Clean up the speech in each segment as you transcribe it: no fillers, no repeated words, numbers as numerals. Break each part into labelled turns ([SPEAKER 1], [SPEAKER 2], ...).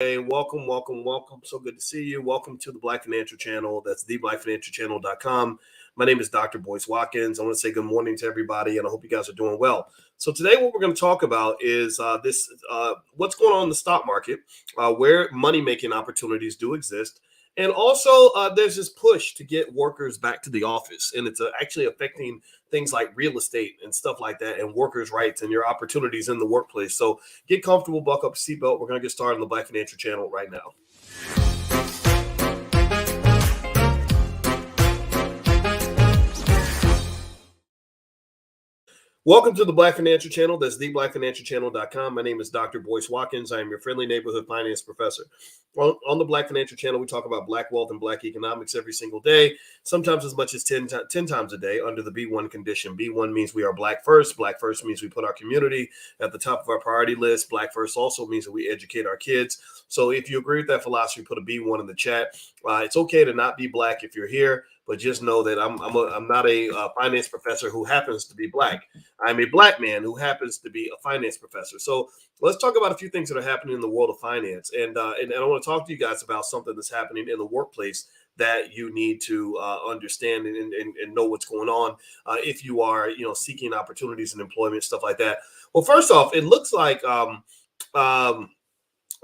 [SPEAKER 1] Hey, welcome. So good to see you. Welcome to the Black Financial Channel. That's theblackfinancialchannel.com. My name is Dr. Boyce Watkins. I want to say good morning to everybody, and I hope you guys are doing well. So today, what we're going to talk about is what's going on in the stock market, where money-making opportunities do exist. And also, there's this push to get workers back to the office, and it's actually affecting things like real estate and stuff like that, and workers' rights and your opportunities in the workplace. So get comfortable, buckle up your seatbelt. We're going to get started on the Black Financial Channel right now. Welcome to the Black Financial Channel. That's theblackfinancialchannel.com. My name is Dr. Boyce Watkins. I am your friendly neighborhood finance professor. Well, on the Black Financial Channel, we talk about Black wealth and Black economics every single day, sometimes as much as 10 times a day under the B1 condition. B1 means we are Black first. Black first means we put our community at the top of our priority list. Black first also means that we educate our kids. So if you agree with that philosophy, put a B1 in the chat. It's okay to not be Black if you're here, but just know that I'm not a finance professor who happens to be Black. I'm a Black man who happens to be a finance professor. So let's talk about a few things that are happening in the world of finance. And I want to talk to you guys about something that's happening in the workplace that you need to understand and know what's going on if you are, seeking opportunities in employment, stuff like that. Well, first off, it looks like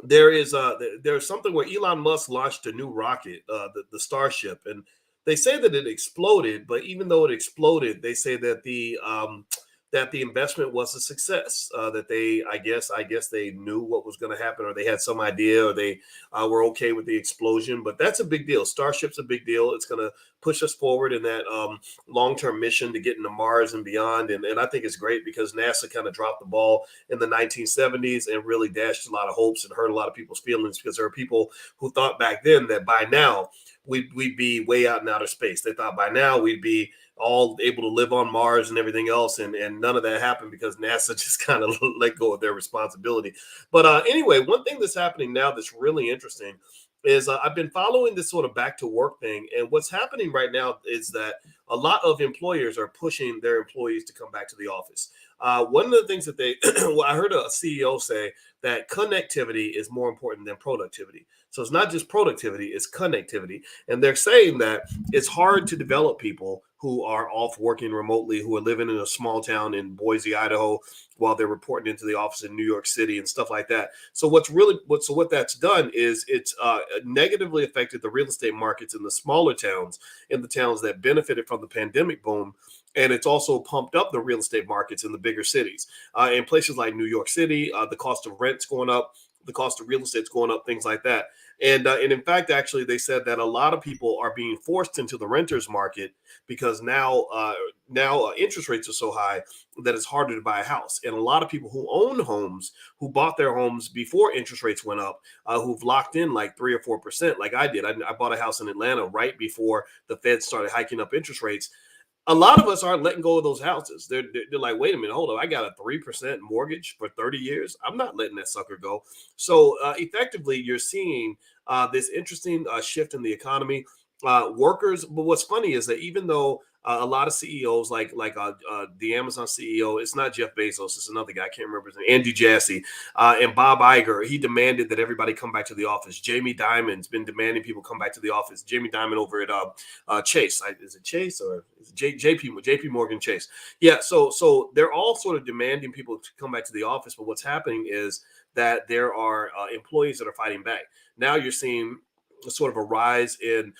[SPEAKER 1] there's something where Elon Musk launched a new rocket, the Starship, and they say that it exploded. But even though it exploded, they say that the investment was a success. That I guess they knew what was going to happen, or they had some idea, or they were okay with the explosion. But that's a big deal. Starship's a big deal. It's going to push us forward in that long-term mission to get into Mars and beyond. And I think it's great because NASA kind of dropped the ball in the 1970s and really dashed a lot of hopes and hurt a lot of people's feelings, because there are people who thought back then that by now we'd be way out in outer space. They thought by now we'd be all able to live on Mars and everything else. And none of that happened because NASA just kind of let go of their responsibility. But anyway, one thing that's happening now that's really interesting is I've been following this sort of back to work thing. And what's happening right now is that a lot of employers are pushing their employees to come back to the office. One of the things that well, I heard a CEO say that connectivity is more important than productivity. So it's not just productivity, it's connectivity. And they're saying that it's hard to develop people who are off working remotely, who are living in a small town in Boise, Idaho, while they're reporting into the office in New York City and stuff like that. So what that's done is it's negatively affected the real estate markets in the smaller towns, in the towns that benefited from the pandemic boom. And it's also pumped up the real estate markets in the bigger cities. In places like New York City, the cost of rent's going up, the cost of real estate's going up, things like that. And in fact, actually, they said that a lot of people are being forced into the renters market because now interest rates are so high that it's harder to buy a house. And a lot of people who own homes, who bought their homes before interest rates went up, who've locked in like 3 or 4%, like I did. I bought a house in Atlanta right before the Fed started hiking up interest rates. A lot of us aren't letting go of those houses. They're like, wait a minute, hold on. I got a 3% mortgage for 30 years. I'm not letting that sucker go. So effectively, you're seeing this interesting shift in the economy. Workers, but what's funny is that even though a lot of CEOs, like the Amazon CEO, it's not Jeff Bezos, it's another guy, I can't remember his name, Andy Jassy, and Bob Iger, he demanded that everybody come back to the office. Jamie Dimon's been demanding people come back to the office. Jamie Dimon over at Chase, is it Chase or is it JP Morgan Chase? Yeah, so they're all sort of demanding people to come back to the office, but what's happening is that there are employees that are fighting back. Now you're seeing sort of a rise in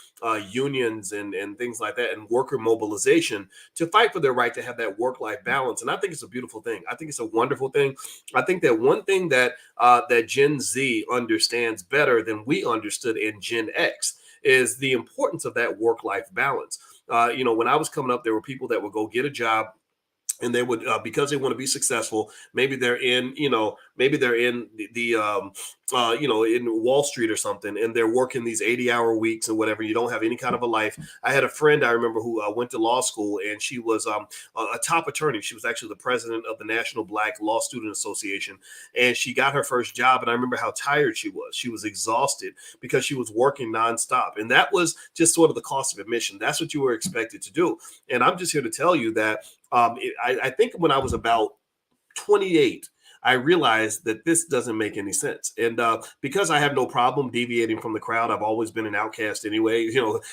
[SPEAKER 1] unions and things like that, and worker mobilization to fight for their right to have that work-life balance. And I think it's a beautiful thing. I think it's a wonderful thing. I think that one thing that that Gen Z understands better than we understood in Gen X is the importance of that work-life balance. When I was coming up, there were people that would go get a job, and they would because they want to be successful. Maybe they're in in Wall Street or something, and they're working these 80-hour weeks or whatever. You don't have any kind of a life. I had a friend I remember who went to law school, and she was a top attorney. She was actually the president of the National Black Law Student Association, and she got her first job. And I remember how tired she was. She was exhausted because she was working nonstop, and that was just sort of the cost of admission. That's what you were expected to do. And I'm just here to tell you that I think when I was about 28, I realized that this doesn't make any sense. And because I have no problem deviating from the crowd, I've always been an outcast anyway.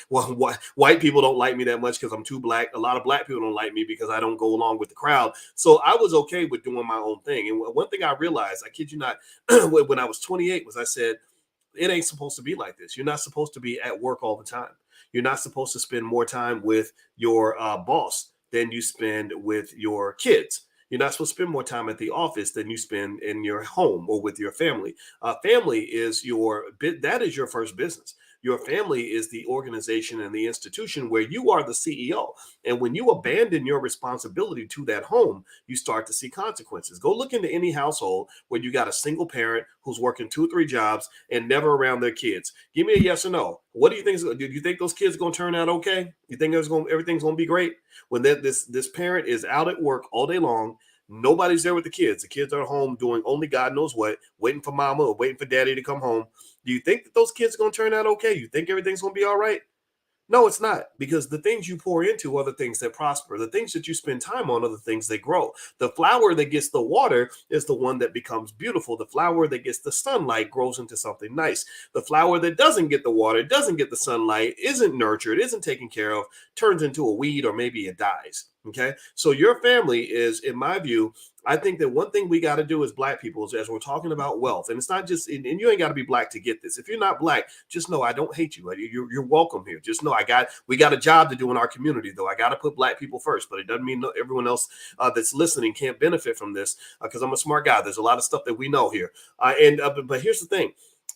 [SPEAKER 1] Well, white people don't like me that much because I'm too black. A lot of black people don't like me because I don't go along with the crowd. So I was okay with doing my own thing. And one thing I realized, I kid you not, when I was 28, was I said, it ain't supposed to be like this. You're not supposed to be at work all the time. You're not supposed to spend more time with your boss than you spend with your kids. You're not supposed to spend more time at the office than you spend in your home or with your family. Family is that is your first business. Your family is the organization and the institution where you are the CEO. And when you abandon your responsibility to that home, you start to see consequences. Go look into any household where you got a single parent who's working 2 or 3 jobs and never around their kids. Give me a yes or no. What do you think? Do you think those kids are going to turn out okay? You think everything's going to be great when this parent is out at work all day long? Nobody's there with the kids. The kids are at home doing only God knows what, waiting for mama or waiting for daddy to come home. Do you think that those kids are going to turn out okay? You think everything's going to be all right? No, it's not, because the things you pour into are the things that prosper. The things that you spend time on are the things that grow. The flower that gets the water is the one that becomes beautiful. The flower that gets the sunlight grows into something nice. The flower that doesn't get the water, doesn't get the sunlight, isn't nurtured, isn't taken care of, turns into a weed or maybe it dies. Okay. So your family is, in my view, I think that one thing we got to do as black people is, as we're talking about wealth, and it's not just, and you ain't got to be black to get this. If you're not black, just know I don't hate you. You're welcome here. Just know we got a job to do in our community, though. I got to put black people first, but it doesn't mean everyone else that's listening can't benefit from this, because I'm a smart guy. There's a lot of stuff that we know here. But here's the thing.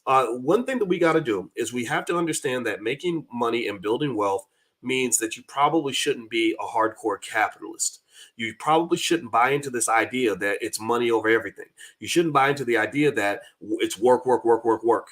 [SPEAKER 1] One thing that we got to do is we have to understand that making money and building wealth means that you probably shouldn't be a hardcore capitalist. You probably shouldn't buy into this idea that it's money over everything. You shouldn't buy into the idea that it's work, work, work, work, work.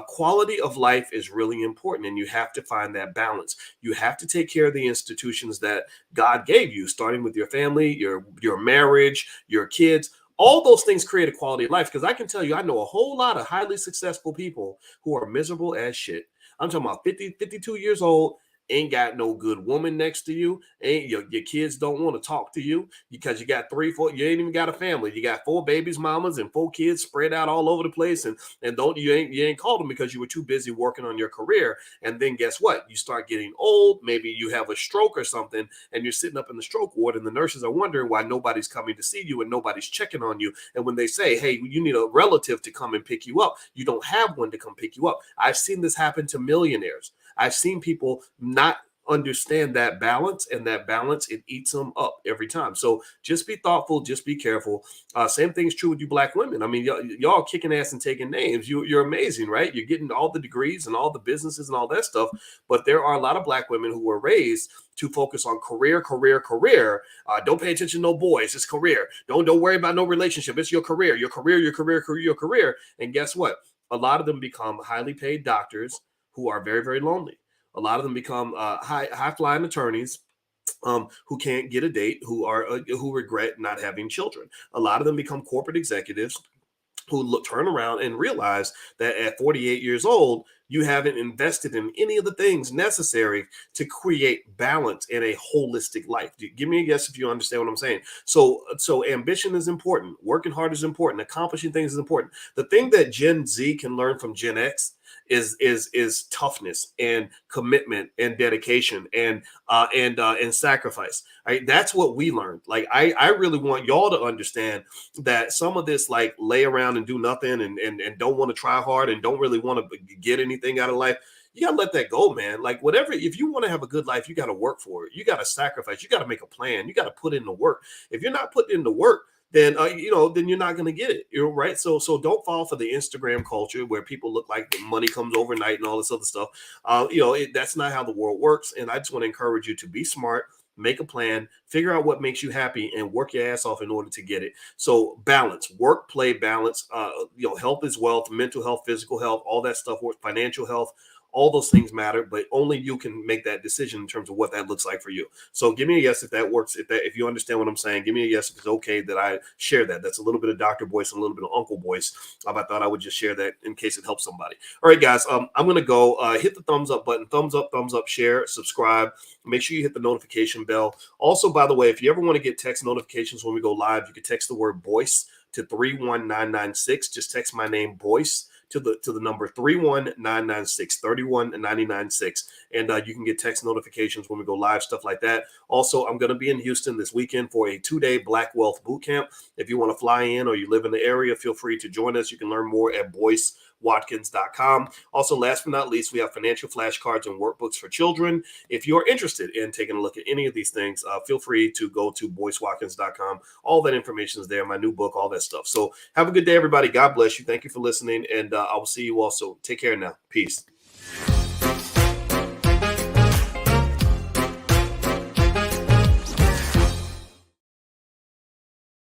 [SPEAKER 1] Quality of life is really important, and you have to find that balance. You have to take care of the institutions that God gave you, starting with your family, your marriage, your kids. All those things create a quality of life, because I can tell you, I know a whole lot of highly successful people who are miserable as shit. I'm talking about 50, 52 years old, ain't got no good woman next to you. Ain't your kids don't want to talk to you because you got 3, 4. You ain't even got a family. You got 4 babies, mamas, and 4 kids spread out all over the place. And don't you ain't called them because you were too busy working on your career. And then guess what? You start getting old. Maybe you have a stroke or something, and you're sitting up in the stroke ward, and the nurses are wondering why nobody's coming to see you and nobody's checking on you. And when they say, hey, you need a relative to come and pick you up, you don't have one to come pick you up. I've seen this happen to millionaires. I've seen people not understand that balance, and that balance, it eats them up every time. So just be thoughtful, just be careful. Same thing's true with you black women. I mean, y'all kicking ass and taking names. You're amazing, right? You're getting all the degrees and all the businesses and all that stuff. But there are a lot of black women who were raised to focus on career, career, career. Don't pay attention to no boys. It's career. Don't worry about no relationship. It's your career, your career, your career, career, your career. And guess what? A lot of them become highly paid doctors who are very, very lonely. A lot of them become high flying attorneys who can't get a date, who regret not having children. A lot of them become corporate executives who turn around and realize that at 48 years old, you haven't invested in any of the things necessary to create balance in a holistic life. Give me a yes if you understand what I'm saying. So ambition is important. Working hard is important. Accomplishing things is important. The thing that Gen Z can learn from Gen X is toughness and commitment and dedication and sacrifice. Right? That's what we learned. Like I really want y'all to understand that some of this, like, lay around and do nothing and don't want to try hard and don't really want to get anything out of life. You gotta let that go, man. Like, whatever, if you want to have a good life, you got to work for it. You got to sacrifice. You got to make a plan. You got to put in the work. If you're not putting in the work, then then you're not going to get it. You're right. So don't fall for the Instagram culture where people look like the money comes overnight and all this other stuff. That's not how the world works. And I just want to encourage you to be smart, make a plan, figure out what makes you happy, and work your ass off in order to get it. So balance, work, play, balance. Health is wealth, mental health, physical health, all that stuff, financial health. All those things matter, but only you can make that decision in terms of what that looks like for you. So give me a yes if that works. If you understand what I'm saying, give me a yes if it's okay that I share that. That's a little bit of doctor voice and a little bit of uncle voice. I thought I would just share that in case it helps somebody. All right, guys, I'm gonna go. Hit the thumbs up button, thumbs up, share, subscribe. Make sure you hit the notification bell. Also, by the way, if you ever want to get text notifications when we go live, you can text the word voice to 31996. Just text my name, Boyce, to the number 31996, 31996, and you can get text notifications when we go live, stuff like that. Also, I'm going to be in Houston this weekend for a 2-day Black Wealth Boot Camp. If you want to fly in or you live in the area, feel free to join us. You can learn more at BoyceWatkins.com. Also, last but not least, we have financial flashcards and workbooks for children. If you're interested in taking a look at any of these things, feel free to go to BoyceWatkins.com. All that information is there, my new book, all that stuff. So have a good day, everybody. God bless you. Thank you for listening, and I will see you also. Take care now. Peace.